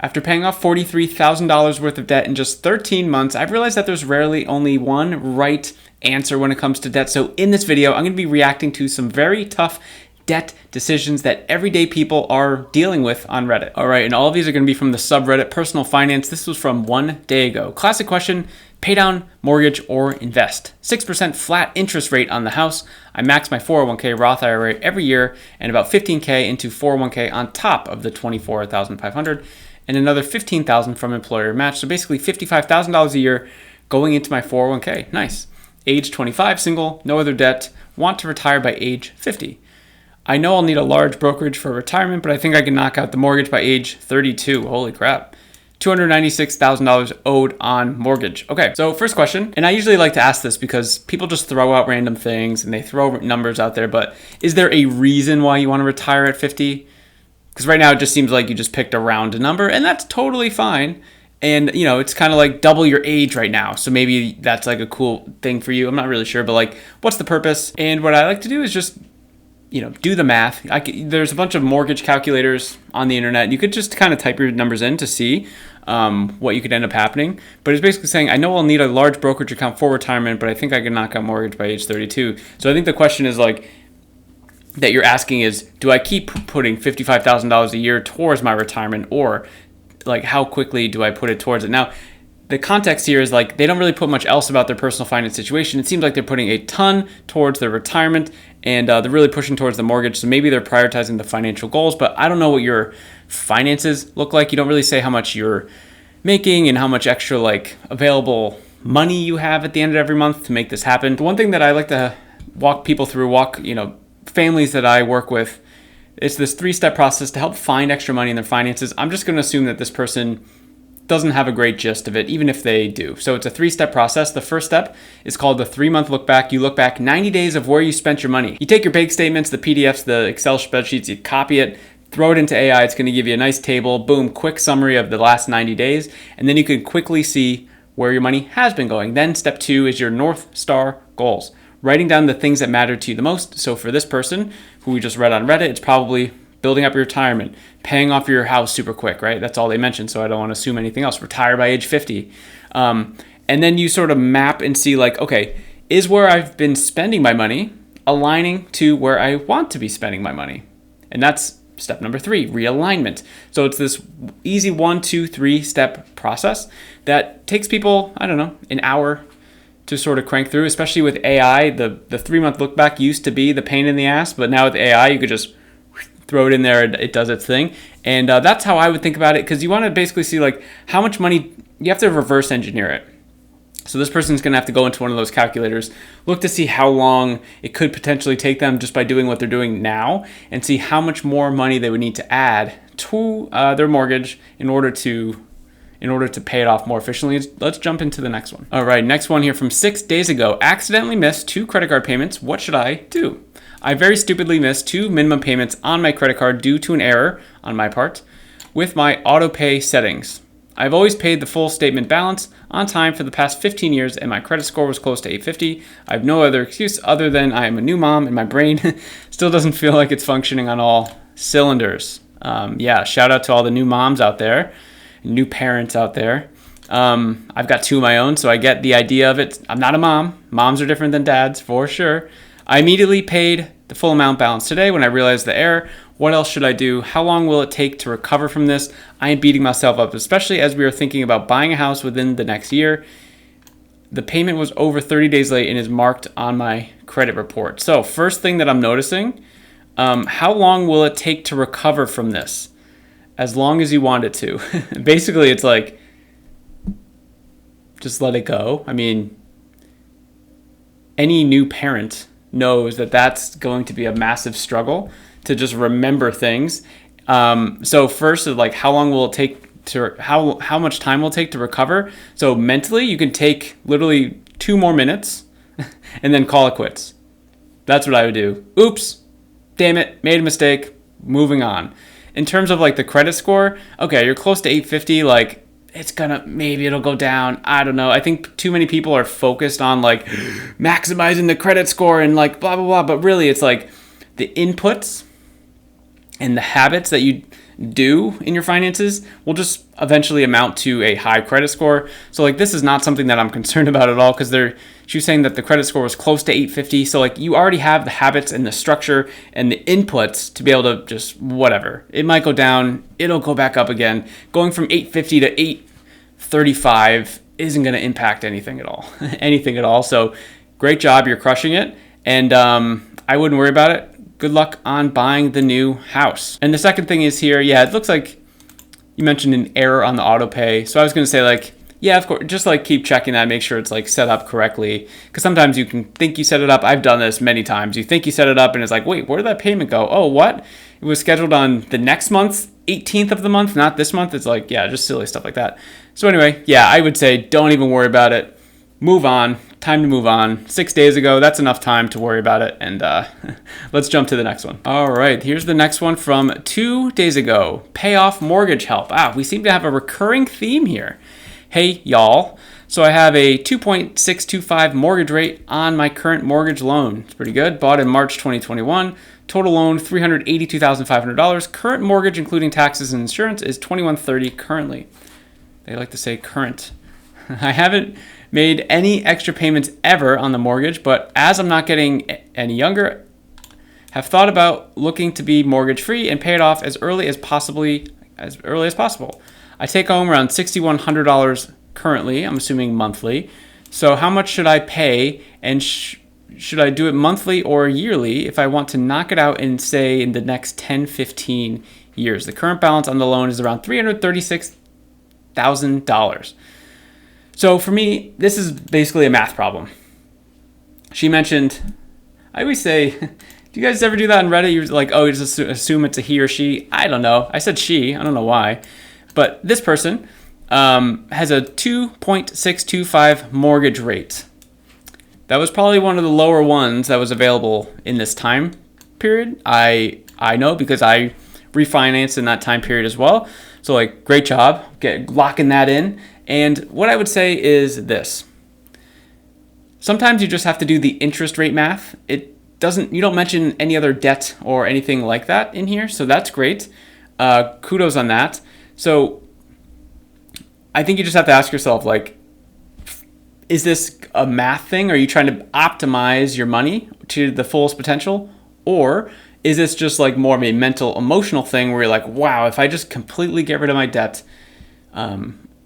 After paying off $43,000 worth of debt in just 13 months, I've realized that there's rarely only one right answer when it comes to debt. So in this video, I'm going to be reacting to some very tough debt decisions that everyday people are dealing with on Reddit. All right, and all of these are going to be from the subreddit Personal Finance. This was from 1 day ago. Classic question: pay down, mortgage, or invest? 6% flat interest rate on the house. I max my 401k Roth IRA every year and about $15K into 401k on top of the $24,500 and another $15,000 from employer match. So basically $55,000 a year going into my 401k. Nice. Age 25, single, no other debt, want to retire by age 50. I know I'll need a large brokerage for retirement, but I think I can knock out the mortgage by age 32. Holy crap. $296,000 owed on mortgage. Okay, so first question, and I usually like to ask this because people just throw out random things and they throw numbers out there, but is there a reason why you want to retire at 50? Because right now it just seems like you just picked a round number, and that's totally fine. And, you know, it's kind of like double your age right now. So maybe that's like a cool thing for you. I'm not really sure, but like, what's the purpose? And what I like to do is just, you know, do the math. There's a bunch of mortgage calculators on the internet. You could just kind of type your numbers in to see what you could end up happening. But it's basically saying, I know I'll need a large brokerage account for retirement, but I think I can knock out mortgage by age 32. So I think the question is like, that you're asking is, do I keep putting $55,000 a year towards my retirement, or like how quickly do I put it towards it? Now, the context here is like they don't really put much else about their personal finance situation. It seems like they're putting a ton towards their retirement, and they're really pushing towards the mortgage. So maybe they're prioritizing the financial goals, but I don't know what your finances look like. You don't really say how much you're making and how much extra like available money you have at the end of every month to make this happen. The one thing that I like to walk people through, families that I work with, it's this 3-step process to help find extra money in their finances. I'm just going to assume that this person doesn't have a great gist of it, even if they do. So it's a 3-step process. The first step is called the 3-month look back. You look back 90 days of where you spent your money. You take your bank statements, the PDFs, the Excel spreadsheets, you copy it, throw it into AI. It's going to give you a nice table, boom, quick summary of the last 90 days. And then you can quickly see where your money has been going. Then step 2 is your North Star goals. Writing down the things that matter to you the most. So for this person who we just read on Reddit, it's probably building up your retirement, paying off your house super quick, right? That's all they mentioned, so I don't want to assume anything else. Retire by age 50. And then you sort of map and see like, okay, is where I've been spending my money aligning to where I want to be spending my money? And that's step number 3, realignment. So it's this easy 1, 2, 3 step process that takes people, I don't know, an hour to sort of crank through, especially with AI. The 3-month look back used to be the pain in the ass, but now with AI, you could just throw it in there and it does its thing. And that's how I would think about it, because you want to basically see like how much money, you have to reverse engineer it. So this person's going to have to go into one of those calculators, look to see how long it could potentially take them just by doing what they're doing now, and see how much more money they would need to add to their mortgage in order to pay it off more efficiently. Let's jump into the next one. All right, next one here from 6 days ago. Accidentally missed 2 credit card payments. What should I do? I very stupidly missed 2 minimum payments on my credit card due to an error on my part with my auto pay settings. I've always paid the full statement balance on time for the past 15 years, and my credit score was close to 850. I have no other excuse other than I am a new mom and my brain still doesn't feel like it's functioning on all cylinders. Shout out to all the new moms out there. New parents out there. I've got 2 of my own, so I get the idea of it. I'm not a mom. Moms are different than dads, for sure. I immediately paid the full amount balance today when I realized the error. What else should I do? How long will it take to recover from this? I am beating myself up, especially as we are thinking about buying a house within the next year. The payment was over 30 days late and is marked on my credit report. So first thing that I'm noticing, how long will it take to recover from this? As long as you want it to. Basically, it's like, just let it go. I mean, any new parent knows that that's going to be a massive struggle to just remember things. So first, like, how long will it take to, how much time will it take to recover? So mentally, you can take literally 2 more minutes and then call it quits. That's what I would do. Oops, damn it, made a mistake, moving on. In terms of like the credit score, okay, you're close to 850, like maybe it'll go down. I don't know. I think too many people are focused on like maximizing the credit score and like blah, blah, blah. But really it's like the inputs and the habits that you do in your finances will just eventually amount to a high credit score. So like this is not something that I'm concerned about at all, because she was saying that the credit score was close to 850. So like you already have the habits and the structure and the inputs to be able to just whatever. It might go down, it'll go back up again. Going from 850 to 835 isn't going to impact anything at all. Anything at all. So great job, you're crushing it. And I wouldn't worry about it. Good luck on buying the new house. And the second thing is here, yeah, it looks like you mentioned an error on the auto pay. So I was gonna say like, yeah, of course, just like keep checking that, make sure it's like set up correctly. Because sometimes you can think you set it up. I've done this many times. You think you set it up and it's like, wait, where did that payment go? Oh, what? It was scheduled on the next month, 18th of the month, not this month. It's like, yeah, just silly stuff like that. So anyway, yeah, I would say don't even worry about it. Move on. Time to move on. 6 days ago, that's enough time to worry about it. And let's jump to the next one. All right, here's the next one from 2 days ago. Pay off mortgage help. We seem to have a recurring theme here. Hey, y'all. So I have a 2.625 mortgage rate on my current mortgage loan. It's pretty good. Bought in March 2021. Total loan, $382,500. Current mortgage, including taxes and insurance, is $2,130 currently. They like to say current. I haven't made any extra payments ever on the mortgage, but as I'm not getting any younger, have thought about looking to be mortgage free and pay it off as early as possible. I take home around $6,100 currently, I'm assuming monthly. So how much should I pay, and should I do it monthly or yearly if I want to knock it out in, say, in the next 10, 15 years? The current balance on the loan is around $336,000. So for me, this is basically a math problem. She mentioned, I always say, do you guys ever do that on Reddit? You're like, oh, you just assume it's a he or she. I don't know. I said she. I don't know why. But this person has a 2.625 mortgage rate. That was probably one of the lower ones that was available in this time period. I know because I refinanced in that time period as well. So like, great job locking that in. And what I would say is this. Sometimes you just have to do the interest rate math. You don't mention any other debt or anything like that in here, so that's great. Kudos on that. So I think you just have to ask yourself, like, is this a math thing? Are you trying to optimize your money to the fullest potential? Or is this just like more of a mental, emotional thing where you're like, wow, if I just completely get rid of my debt,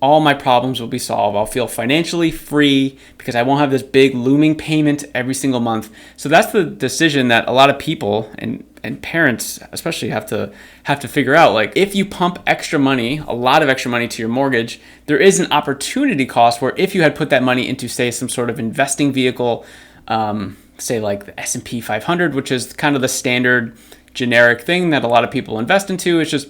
all my problems will be solved. I'll feel financially free because I won't have this big looming payment every single month. So that's the decision that a lot of people and parents especially have to figure out. Like, if you pump extra money, a lot of extra money to your mortgage, there is an opportunity cost where if you had put that money into, say, some sort of investing vehicle, say like the S&P 500, which is kind of the standard generic thing that a lot of people invest into. It's just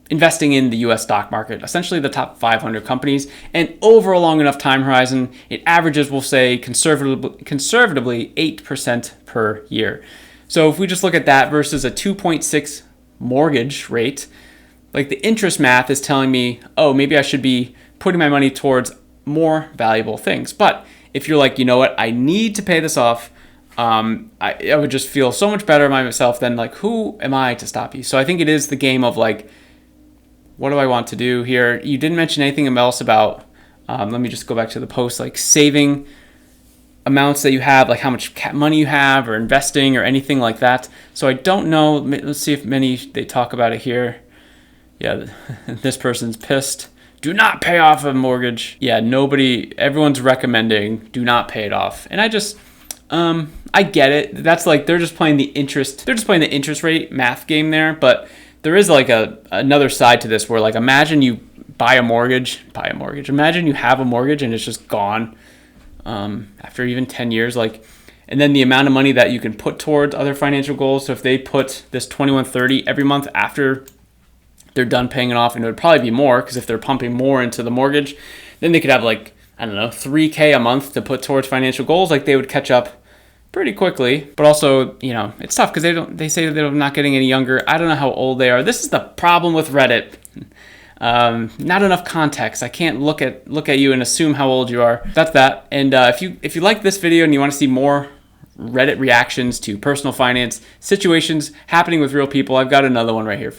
investing in the US stock market, essentially the top 500 companies. And over a long enough time horizon, it averages, we'll say, conservatively 8% per year. So if we just look at that versus a 2.6 mortgage rate, like the interest math is telling me, oh, maybe I should be putting my money towards more valuable things. But if you're like, you know what, I need to pay this off, I would just feel so much better by myself than like, who am I to stop you? So I think it is the game of like, what do I want to do here? You didn't mention anything else about, let me just go back to the post, like saving amounts that you have, like how much money you have or investing or anything like that. So I don't know. Let's see if they talk about it here. Yeah, this person's pissed. Do not pay off a mortgage. Yeah, everyone's recommending do not pay it off. And I just, I get it. That's like, they're just playing the interest rate math game there. But there is like another side to this where, like, imagine you buy a mortgage. Imagine you have a mortgage and it's just gone after even 10 years. Like, and then the amount of money that you can put towards other financial goals. So if they put this $2,130 every month after they're done paying it off, and it would probably be more because if they're pumping more into the mortgage, then they could have like, I don't know, $3,000 a month to put towards financial goals. Like, they would catch up pretty quickly. But also, you know, it's tough because they say that they're not getting any younger. I don't know how old they are. This is the problem with Reddit. Not enough context. I can't look at you and assume how old you are. That's that. And if you like this video and you want to see more Reddit reactions to personal finance situations happening with real people, I've got another one right here for you.